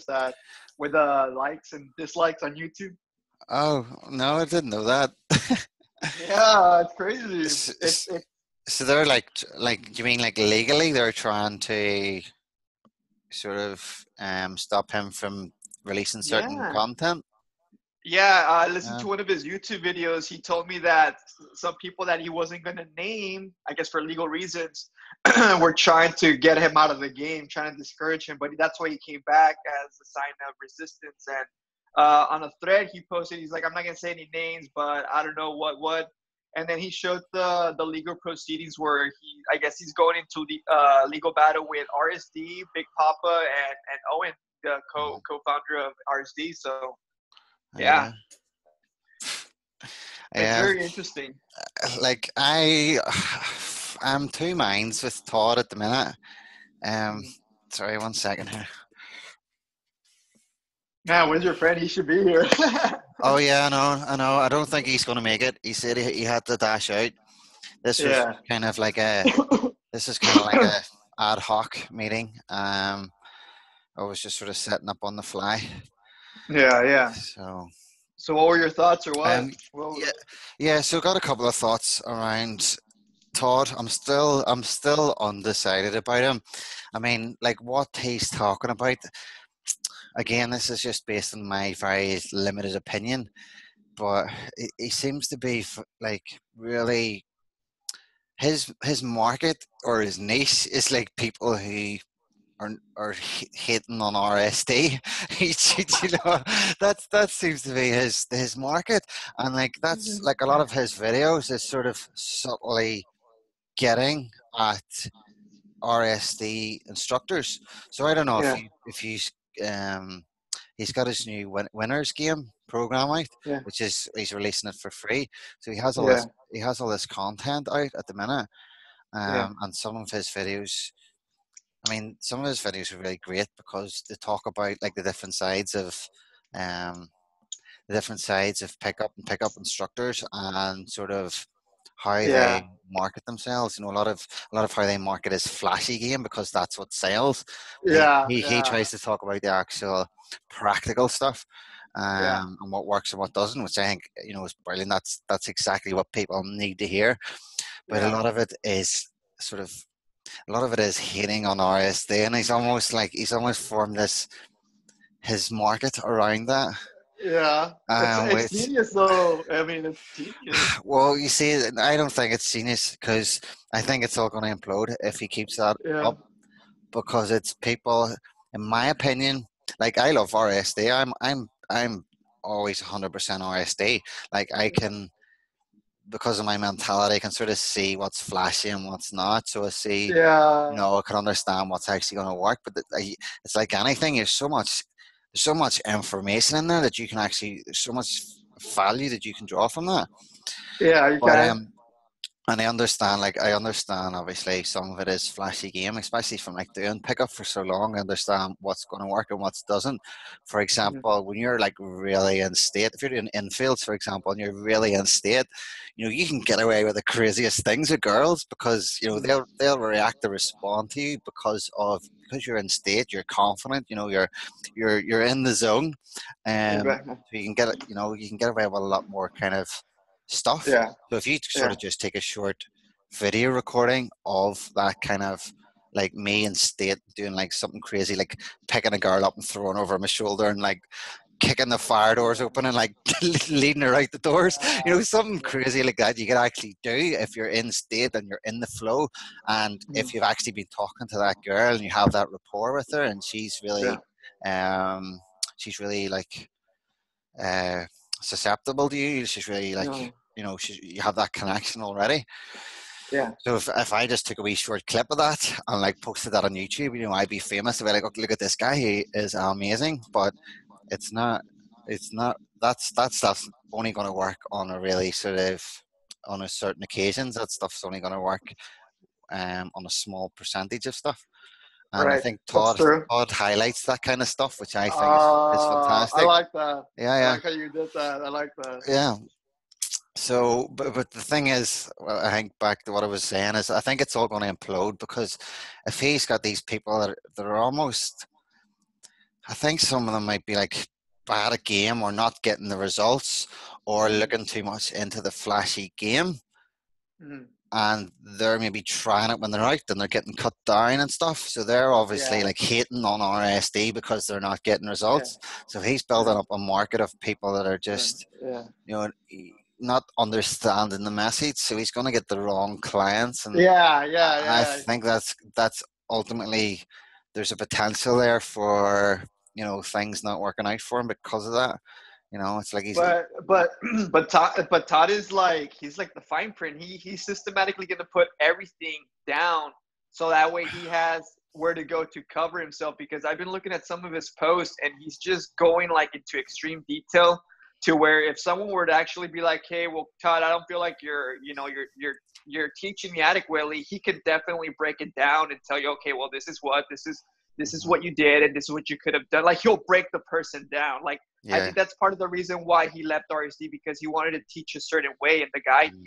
that with the likes and dislikes on YouTube. Oh no, I didn't know that. Yeah, it's crazy. S- It s- it So they're like you mean like legally they're trying to sort of stop him from releasing certain yeah. content? Yeah, I listened to Um, one of his YouTube videos. He told me that some people that he wasn't going to name, I guess for legal reasons, were trying to get him out of the game, trying to discourage him. But that's why he came back as a sign of resistance. And on a thread he posted, he's like, "I'm not going to say any names, but I don't know what." And then he showed the legal proceedings where I guess he's going into the legal battle with RSD, Big Papa, and Owen, the co-founder of RSD. So yeah, yeah, it's yeah. very interesting. Like I'm two minds with Todd at the minute. Um, Mhm. sorry, 1 second here. Man, when's your friend? He should be here. Oh yeah, I know, I know. I don't think he's going to make it. He said he had to dash out. This was Yeah. kind of like a this is kind of like a ad hoc meeting. I was just sort of setting up on the fly. Yeah, yeah. So So what were your thoughts or what? um, Well, yeah, yeah. So got a couple of thoughts around Todd. I'm still undecided about him. I mean, like what he's talking about. Again, this is just based on my very limited opinion, but he seems to be like really his market or his niche is like people who are hating on RSD. You know, that seems to be his market, and like that's like a lot of his videos is sort of subtly getting at RSD instructors. So I don't know if yeah, you um he's got his new winners game program out, yeah, which is he's releasing it for free. So yeah, he has all this content out at the minute, yeah, and some of his videos. I mean, some of his videos are really great because they talk about like um, the different sides of pickup instructors and sort of how yeah, they market themselves. You know, a lot of how they market is flashy game because that's what sells. But yeah, he yeah, tries to talk about the actual practical stuff. yeah, And what works and what doesn't, which I think is brilliant. That's exactly what people need to hear. But a yeah, lot of it is sort of a lot of it is hating on RSD, and he's almost formed this his market around that. yeah. It's Which, genius though. I mean, it's genius. well, you see, I don't think it's genius because I think it's all going to implode if he keeps that Yeah, up because it's people, in my opinion, like I love RSD. I'm always 100% RSD. Like I can because of my mentality, I can sort of see what's flashy and what's not. So I see, yeah, I can understand what's actually going to work. But it's like anything. There's so much information in there that you can actually, there's so much value that you can draw from that. yeah. You But can. and I understand obviously some of it is flashy game, especially from like doing pickup for so long. I understand what's going to work and what doesn't. For Mhm. example, when you're like really in state, if you're doing infields, for example, and you're really in state, you can get away with the craziest things with girls because Mhm. they'll react to respond to you because you're in state, you're confident, you're in the zone, Exactly. so you can get it, you can get away with a lot more kind of stuff. Yeah, So if you sort yeah. of just take a short video recording of that kind of like me in state doing like something crazy, like picking a girl up and throwing her over my shoulder and like kicking the fire doors open and like leading her out the doors, something Yeah. crazy like that you could actually do if you're in state and you're in the flow. And Mhm. if you've actually been talking to that girl and you have that rapport with her and Yeah. um, she's really like uh, susceptible to you. She's really like, No. you have that connection already. Yeah. So if I just took a wee short clip of that and like posted that on YouTube, I'd be famous. I'd be like, "Oh, look at this guy, he is amazing." But it's not, that stuff's only going to work on a really sort of, on a certain occasions. That stuff's only going to work on a small percentage of stuff. And I Right. think That's true. Todd highlights that kind of stuff, which I think is I fantastic. like that. Yeah, I yeah, like how you did that. I like that. yeah. So, but the thing is, well, I think back to what I was saying is, I think it's all going to implode because if he's got these people that are almost I think some of them might be like bad at game or not getting the results or Mm-hmm. looking too much into the flashy game. Mm-hmm. And they're maybe trying it when they're out and they're getting cut down and stuff. So they're obviously Yeah, like hating on RSD because they're not getting yeah, results. So he's building yeah, up a market of people that are yeah, just, yeah. not understanding the message. So he's going to get the wrong clients. And Yeah, yeah, I yeah. think that's ultimately there's a potential there for things not working out for him because of that. It's like he's But Todd is like he's like the fine print. He's systematically going to put everything down so that way he has where to go to cover himself. Because I've been looking at some of his posts and he's just going like into extreme detail to where if someone were to actually be like, hey, well, Todd, I don't feel like you're teaching me adequately. He could definitely break it down and tell you, okay, well, this is Mhm. what you did and this is what you could have done. Like he'll break the person down. Like I Yeah, think that's part of the reason why he left RSD because he wanted to teach a certain way. And the guy, mhm.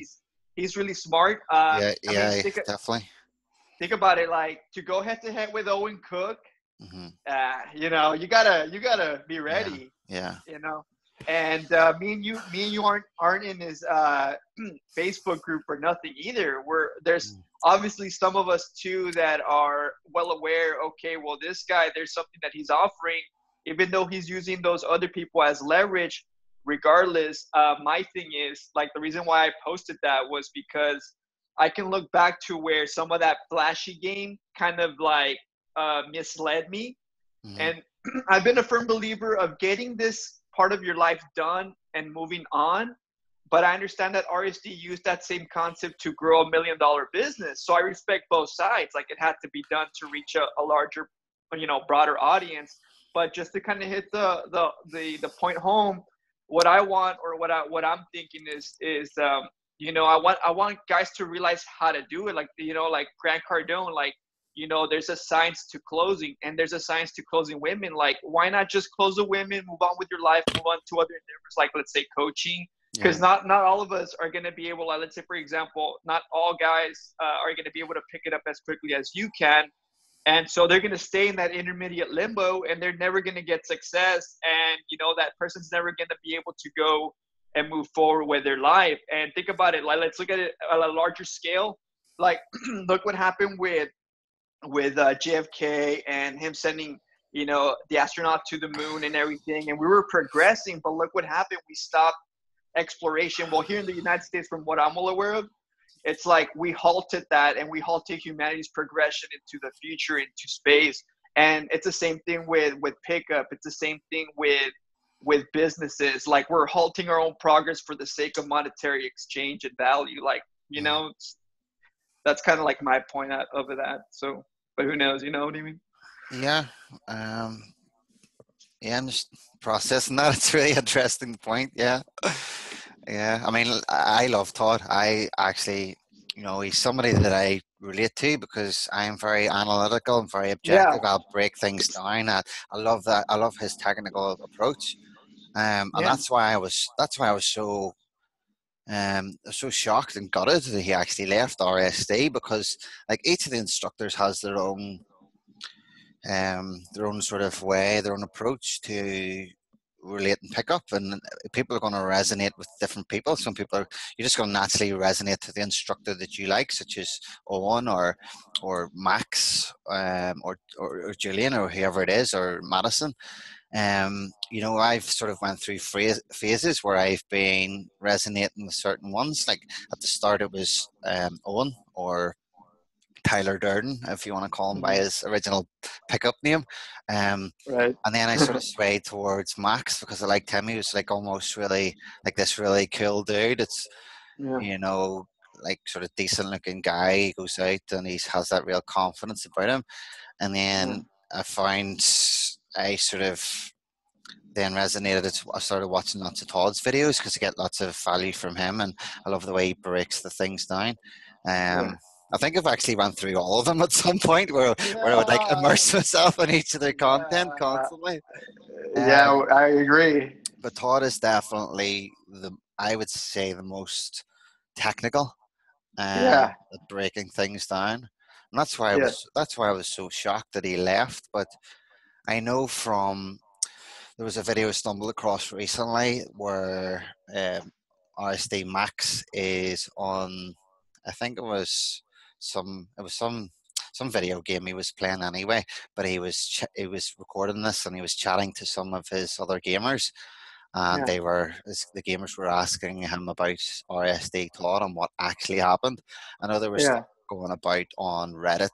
he's really smart. Yeah, I mean, yeah, definitely. think about it. Like to go head to head with Owen Cook, Hmm. you gotta be Yeah, ready. yeah. You know, and me and you aren't in his Facebook group or nothing either. There's Mm, obviously some of us too that are well aware. Okay, well, this guy, there's something that he's offering, even though he's using those other people as leverage. Regardless, my thing is like the reason why I posted that was because I can look back to where some of that flashy game kind of like misled me, mhm, and I've been a firm believer of getting this part of your life done and moving on. But I understand that RSD used that same concept to grow $1 million business. So I respect both sides. Like it had to be done to reach a larger, broader audience. But just to kind of hit the point home, what I want or what I'm thinking is I want guys to realize how to do it. Like Grant Cardone, like there's a science to closing and there's a science to closing women. Like, why not just close the women, move on with your life, move on to other endeavors, like let's say coaching? Because yeah. not all of us are going to be able, like, let's say, for example, not all guys are going to be able to pick it up as quickly as you can. And so they're going to stay in that intermediate limbo and they're never going to get success. And, that person's never going to be able to go and move forward with their life. And think about it. Like, let's look at it at a larger scale. Like, look what happened with JFK and him sending the astronaut to the moon and everything, and we were progressing. But look what happened: we stopped exploration. Well, here in the United States, from what I'm well aware of, it's like we halted that, and we halted humanity's progression into the future, into space. And it's the same thing with pickup. It's the same thing with businesses. Like we're halting our own progress for the sake of monetary exchange and value. Like you Mm. know, that's kind of like my point out of that. So, but who knows? You know what I mean? Yeah. Um, yeah, I'm just processing that. It's a really interesting point. Yeah. Yeah. I mean, I love Todd. I actually, he's somebody that I relate to because I'm very analytical and very Yeah, objective. I'll break things down. I love that. I love his technical approach. And yeah, that's why I was so shocked and gutted that he actually left RSD because like each of the instructors has their own sort of way, their own approach to relate and pick up, and people are going to resonate with different people. Some people you're just going to naturally resonate to the instructor that you like, such as Owen or Max, or Julian or whoever it is, or Madison. I've sort of went through phases where I've been resonating with certain ones. Like at the start, it was Owen or Tyler Durden, if you want to call him by hmm his original pickup name. Um, right. and then I sort of swayed towards Max because I liked him. He was like almost really like this really cool dude. It's Yeah, you know like sort of decent looking guy. He goes out and he has that real confidence about him. And yeah, then I find I sort of then resonated. I started watching lots of Todd's videos because I get lots of value from him, and I love the way he breaks the things down. yeah, I think I've actually went through all of them at some point where I would like yeah, immerse myself in each of their content yeah, constantly. yeah. Um, I agree. but Todd is definitely I would say the most technical Yeah, at breaking things down, and that's why I yeah, was that's why I was so shocked that he left. But I know from there was a video I stumbled across recently where RSD Max is on. I think it was some video game he was playing anyway, but he was recording this and he was chatting to some of his other gamers, and Yeah. the gamers were asking him about RSD Todd and what actually happened. I know there was stuff Yeah. going about on Reddit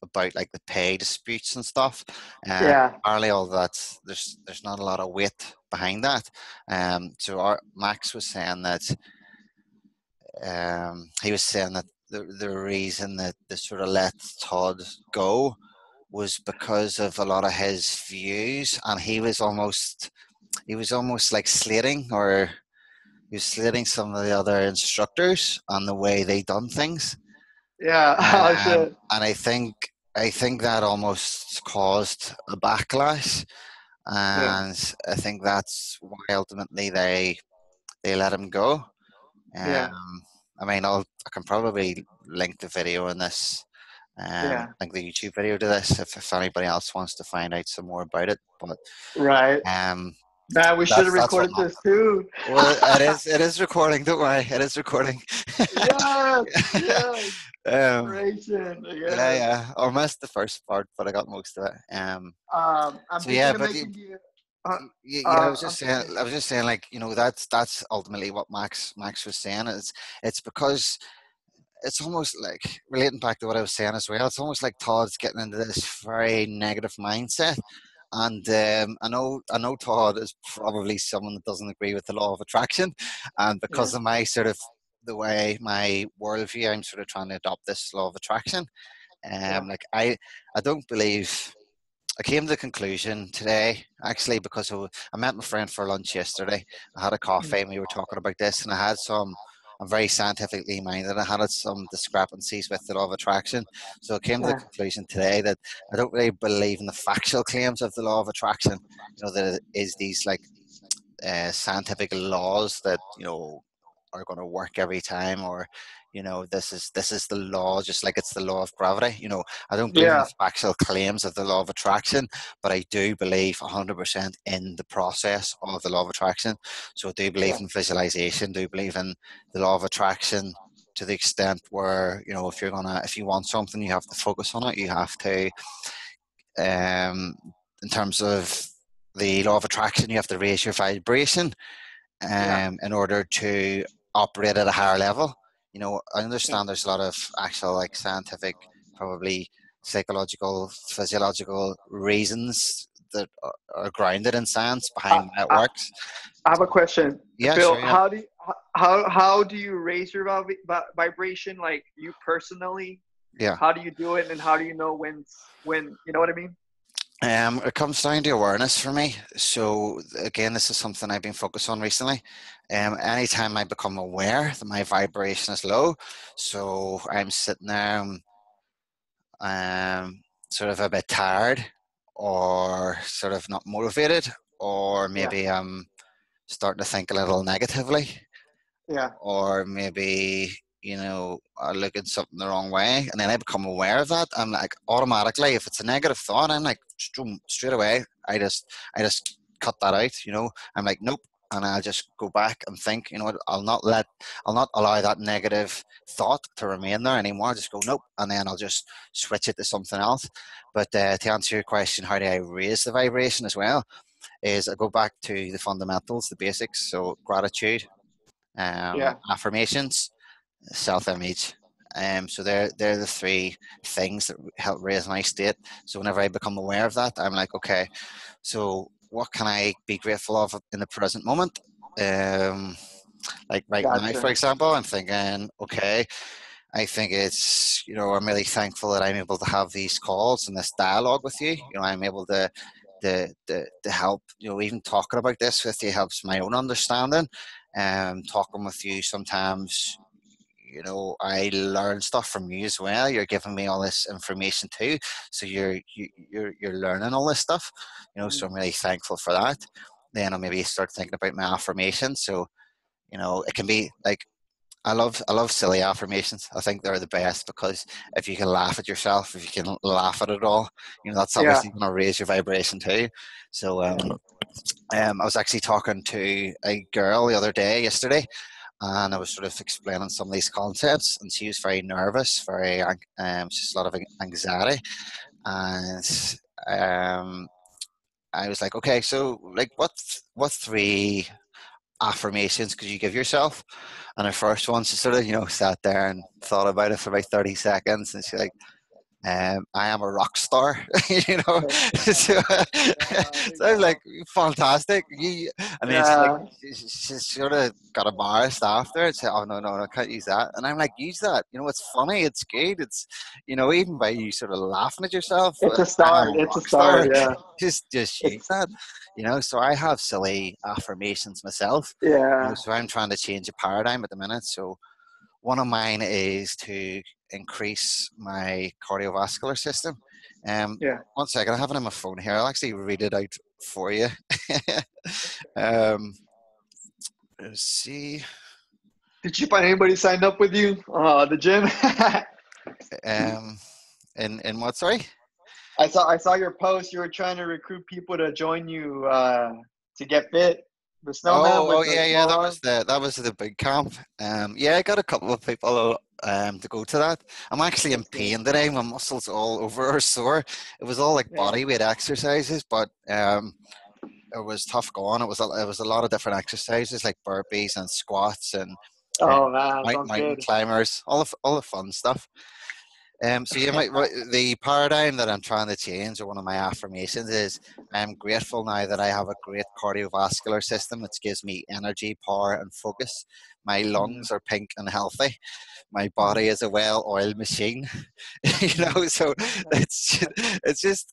about like the pay disputes and stuff. Yeah. Apparently, all that there's not a lot of weight behind that. So Max was saying that he was saying that the reason that they sort of let Todd go was because of a lot of his views, and he was almost like slating or he was slating some of the other instructors on the way they done things. Yeah. Oh shit. And I think that almost caused a backlash, Yeah. and I think that's why ultimately they let him go. Yeah. I mean, I can probably link the video in this, Yeah. link the YouTube video to this if anybody else wants to find out some more about it. But Right. um, Man, we should have that's what recorded this too. well, it is recording. Don't worry, it is recording. Yes. Yes. um, Racing. yeah, Yes. yeah. I missed the first part, but I got most of it. I'm So yeah, thinking of but making the. Uh, yeah, I'm thinking. I was just saying, like that's ultimately what Max was saying. It's because it's almost like relating back to what I was saying as well. It's almost like Todd's getting into this very negative mindset, and I know Todd is probably someone that doesn't agree with the law of attraction, and Yeah. because of the way my worldview, I'm sort of trying to adopt this law of attraction. Yeah. Like I don't believe. I came to the conclusion today, actually, because I met my friend for lunch yesterday. I had a Mm. coffee and we were talking about this, and I'm very scientifically minded. I had some discrepancies with the law of attraction. So I came to the Yeah. conclusion today that I don't really believe in the factual claims of the law of attraction. That it is these like scientific laws that are going to work every time, or this is the law, just like it's the law of gravity. I don't believe in Yeah. the factual claims of the law of attraction, but I do believe 100% in the process of the law of attraction. So I do believe Yeah. in visualization, do believe in the law of attraction to the extent where if you want something, you have to focus on it. You have to um in terms of the law of attraction, you have to raise your vibration Yeah. in order to operate at a higher level. I Yeah. understand there's a lot of actual like scientific, probably psychological, physiological reasons that are grounded in science I, behind why it I, works. I have a question, Yeah, Phil. sure, yeah. How do you raise your vibration? Like you personally, Yeah. how do you do it, and how do you know when you know what I mean? It comes down to awareness for me. So again, this is something I've been focused on recently. Anytime I become aware that my vibration is low, so I'm sitting there, sort of a bit tired, or sort of not motivated, or Yeah. maybe I'm starting to think a little negatively, Yeah. or maybe I look at something the wrong way, and then I become aware of that. I'm like automatically, if it's a negative thought, I'm like straight away. I just cut that out. I'm like nope, and I'll just go back and think. You know what? I'll not allow that negative thought to remain there anymore. I'll just go nope, and then I'll just switch it to something else. But to answer your question, how do I raise the vibration as well? Is I go back to the fundamentals, the basics. So gratitude, Yeah. affirmations, self-image. So they're the three things that help raise my state. So whenever I become aware of that, I'm like, okay, so what can I be grateful of in the present moment? Um, like right now, for Gotcha. example, I'm thinking, okay, I think I'm really thankful that I'm able to have these calls and this dialogue with you. I'm able to help, even talking about this with you helps my own understanding. Talking with you sometimes, I learn stuff from you as well. You're giving me all this information too, so you're learning all this stuff. So Mm. I'm really thankful for that. Then I'll maybe start thinking about my affirmations. So it can be like I love silly affirmations. I think they're the best because if you can laugh at yourself, if you can laugh at it all, that's Yeah. obviously going to raise your vibration too. So I was actually talking to a girl the other day, yesterday, and I was sort of explaining some of these concepts, and she was very nervous, just a lot of anxiety, and um, I was like, okay, so like, what three affirmations could you give yourself? And her first one, she sort of, sat there and thought about it for about 30 seconds, and she's like, I am a rock star, so, so I was like, fantastic. And then Yeah. she sort of got embarrassed after and said, oh, no, no, no, I can't use that. And I'm like, use that. It's funny, it's good. It's, even by you sort of laughing at yourself, It's a I am start. a It's a rock start. star. Yeah. Just use It's that, So I have silly affirmations myself, yeah. so I'm trying to change a paradigm at the minute. So one of mine is to increase my cardiovascular system. Yeah. One second, I have it on my phone here. I'll actually read it out for you. um, let's see. Did you find anybody signed up with you? The gym. Um, in what? Sorry. I saw your post. You were trying to recruit people to join you to get fit. The snowman Oh, with oh the yeah, yeah. small That was arm. the big camp. Yeah, I got a couple of people to go to that. I'm actually in That's good. pain today. My muscles all over are sore. It was all like Yeah. body weight exercises, but it was tough going. It was a lot of different exercises like burpees and squats and uh, Oh man, sounds mountain good. climbers, all the fun stuff. So the paradigm that I'm trying to change, or one of my affirmations, is I'm grateful now that I have a great cardiovascular system which gives me energy, power, and focus. My Mhm, lungs are pink and healthy. My mhm, body is a well-oiled machine. mhm. So it's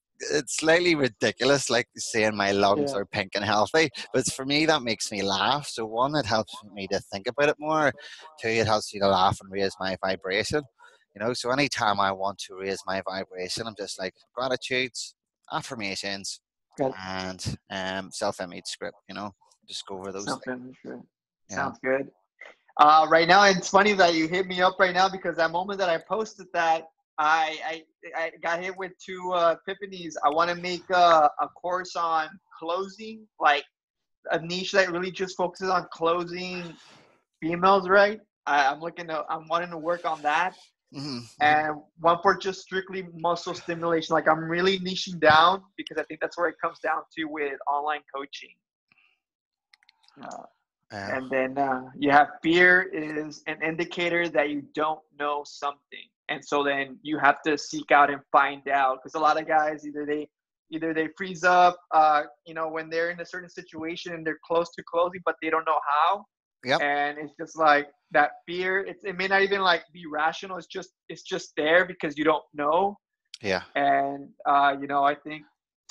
slightly ridiculous, like saying my lungs Yeah, are pink and healthy, but for me that makes me laugh. So one, it helps me to think about it more. Two, it helps me to laugh and raise my vibration. So anytime I want to raise my vibration, I'm just like gratitudes, affirmations, good. and self-image script. Just go over those things. Something sure. Yeah. Sounds good. Right now, it's funny that you hit me up right now because that moment that I posted that, I got hit with two epiphanies. I want to make a course on closing, like a niche that really just focuses on closing females, right? I'm wanting to work on that, Hmm. Hmm. and one for just strictly muscle stimulation. Like I'm really niching down because I think that's where it comes down to with online coaching. Uh, Yeah. and then you have fear is an indicator that you don't know something, and so then you have to seek out and find out because a lot of guys either they freeze up, when they're in a certain situation and they're close to closing, but they don't know how, Yep. and it's just like that fear. It may not even like be rational. It's just there because you don't know, Yeah. and I think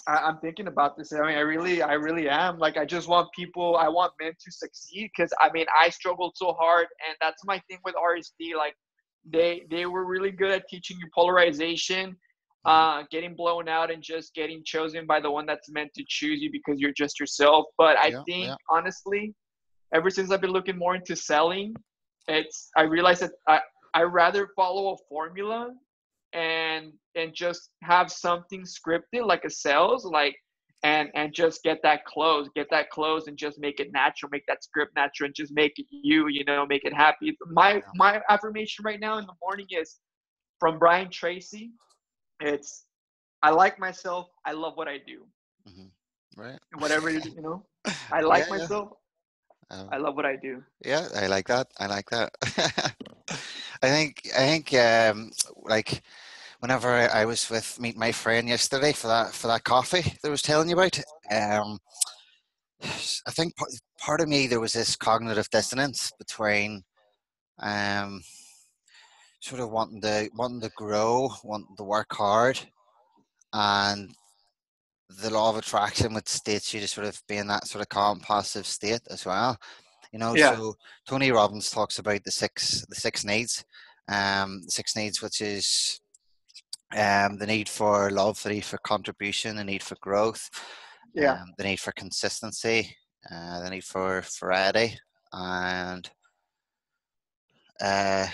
I'm thinking about this. I mean, I really am. Like, I just want people. I want men to succeed because I mean, I struggled so hard, and that's my thing with RSD. Like, they were really good at teaching you polarization, Hmm. getting blown out, and just getting chosen by the one that's meant to choose you because you're just yourself. But I Yeah. think Yeah. honestly, ever since I've been looking more into selling, I realized that I rather follow a formula and just have something scripted like a sales, like, and just get that close and just make it natural, make that script natural, and just make it make it happy. My affirmation right now in the morning is from Brian Tracy. It's I like myself, I love what I do. Hmm. Right. Whatever I Yeah. like Yeah. myself, I Um, love what I do. yeah. I like that. I like that. I think like whenever I was with meet my friend yesterday for that coffee that I was telling you about, um, I think part of me, there was this cognitive dissonance between um, sort of wanting to grow, wanting to work hard, and the law of attraction, which states you to sort of be in that sort of calm, passive state as well. Yeah, So Tony Robbins talks about the six needs, six needs, which is the need for love, the need for contribution, the need for growth, yeah, the need for consistency, the need for variety, and Uh,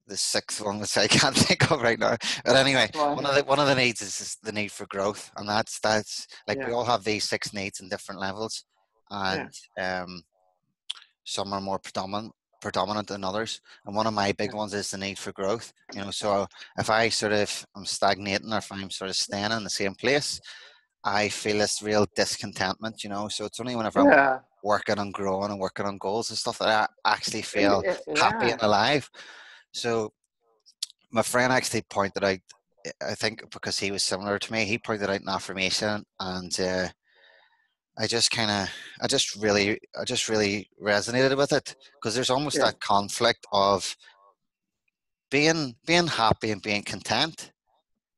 the sixth one, which I can't think of right now. But anyway, That's why. one of the needs is the need for growth, and that's like we Yeah. all have these six needs in different levels, Yeah. and some are more predominant than others. And one of my big Yeah. ones is the need for growth. So if I sort of am stagnating, or if I'm sort of staying in the same place, I feel this real discontentment. So it's only whenever I'm Yeah. working on growing and working on goals and stuff that I actually feel happy and Yeah. alive. So my friend actually pointed out, I think because he was similar to me, he pointed out an affirmation, and I just kind of, I just really resonated with it, because there's almost Yeah. that conflict of being happy and being content,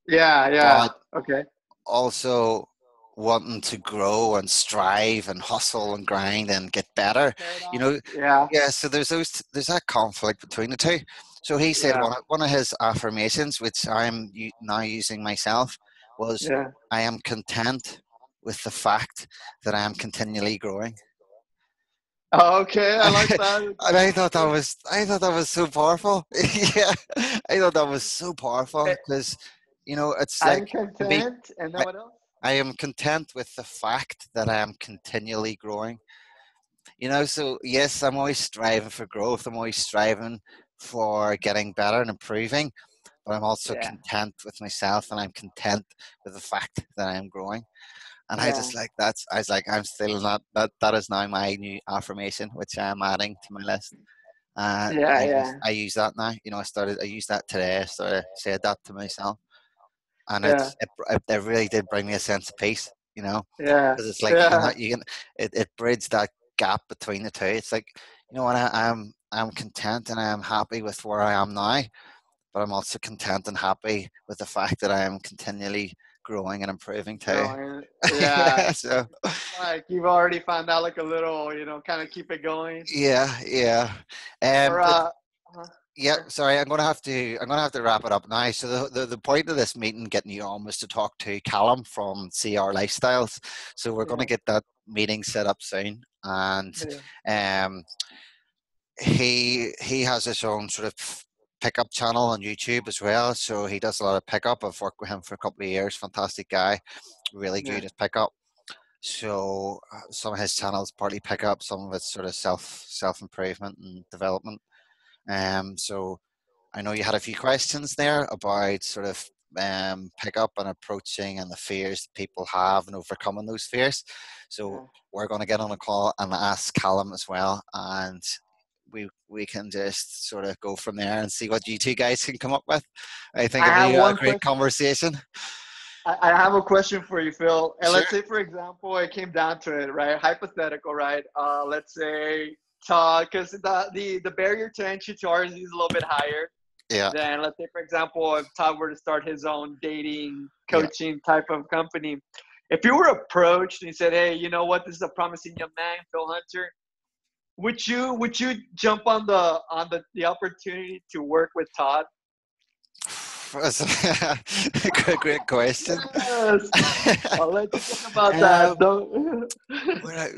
Yeah. Yeah. but Okay. also wanting to grow and strive and hustle and grind and get better. You Paradox. know, Yeah. yeah. So there's that conflict between the two. So he said Yeah. one of his affirmations, which I'm now using myself, was, Yeah. "I am content with the fact that I am continually growing." Oh, okay. I like that. And I thought that was so powerful. Yeah, I thought that was so powerful, Eh, because it's I'm like, to me, content. And then I, what else? I am content with the fact that I am continually growing. So yes, I'm always striving for growth. I'm always striving for getting better and improving, but I'm also Yeah. content with myself, and I'm content with the fact that I am growing. And I Yeah. just like that. I was like, I'm still not that. That is now my new affirmation, which I am adding to my list. Yeah. Yeah. I use that now. I used that today. I started said that to myself, and Yeah. it really did bring me a sense of peace. Yeah. Because it's like Yeah. it bridged that gap between the two. It's like, what, I'm content and I am happy with where I am now, but I'm also content and happy with the fact that I am continually growing and improving too. Growing. Yeah. Yeah, so It's like you've already found out like a little, kind of keep it going. yeah. Or But yeah, sure. sorry, I'm gonna have to wrap it up now. So the point of this meeting, getting you on, was to talk to Callum from CR Lifestyles. So we're gonna Yeah. get that meeting set up soon, and Yeah. um, he has his own sort of pickup channel on YouTube as well. So he does a lot of pickup. I've worked with him for a couple of years. Fantastic guy, really Yeah. good at pickup. So some of his channels partly pickup, some of it's sort of self improvement and development. So I know you had a few questions there about sort of pickup and approaching and the fears that people have and overcoming those fears. So Yeah. we're going to get on a call and ask Callum as well, and we can just sort of go from there and see what you two guys can come up with. I think I it'll have be a one great question. conversation. I have a question for you, Phil. And Sure. let's say, for example, it came down to it, right? Hypothetical, right? Let's say Todd, because the barrier to entry to ours is a little bit higher Yeah. than, let's say, for example, if Todd were to start his own dating Yeah. coaching type of company. If you were approached and you said, "Hey, you know what? This is a promising young man, Phil Hunter," would you jump on the opportunity to work with Todd? That's a great question. Yes. I'll let you think about that. um, Don't. where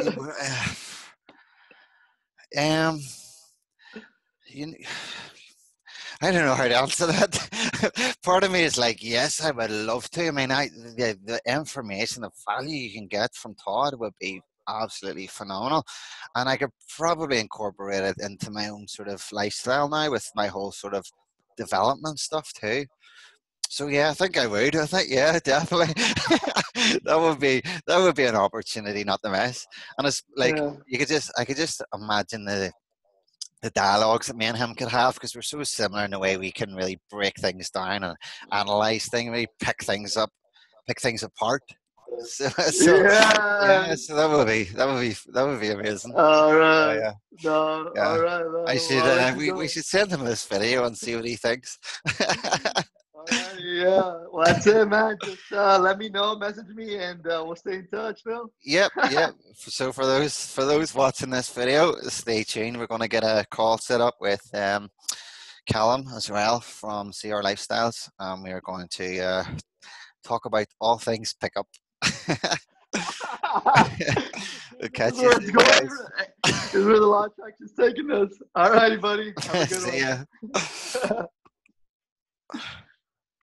um, you, I don't know how to answer that. Part of me is like, yes, I would love to. I mean, the information, the value you can get from Todd would be absolutely phenomenal, and I could probably incorporate it into my own sort of lifestyle now with my whole sort of development stuff too. So yeah, I think I would. I think yeah, definitely. That would be an opportunity not to miss. And it's like Yeah. I could just imagine the dialogues that me and him could have, because we're so similar in the way we can really break things down and analyze things, really pick things apart. So Yeah. yeah, so that would be amazing. All Oh right. yeah, No. All yeah. right. I No, should I'll let you we go. should send him this video and see what he thinks. All right. Yeah. Well, that's it, man. Just let me know, message me, and we'll stay in touch, Phil. Yep, yep. So for those watching this video, stay tuned. We're going to get a call set up with Callum as well from CR Lifestyles. We are going to talk about all things pickup. Catch This is you where it's soon, going. guys. This is where the law track is taking us. All righty, buddy. Have a good See one. ya.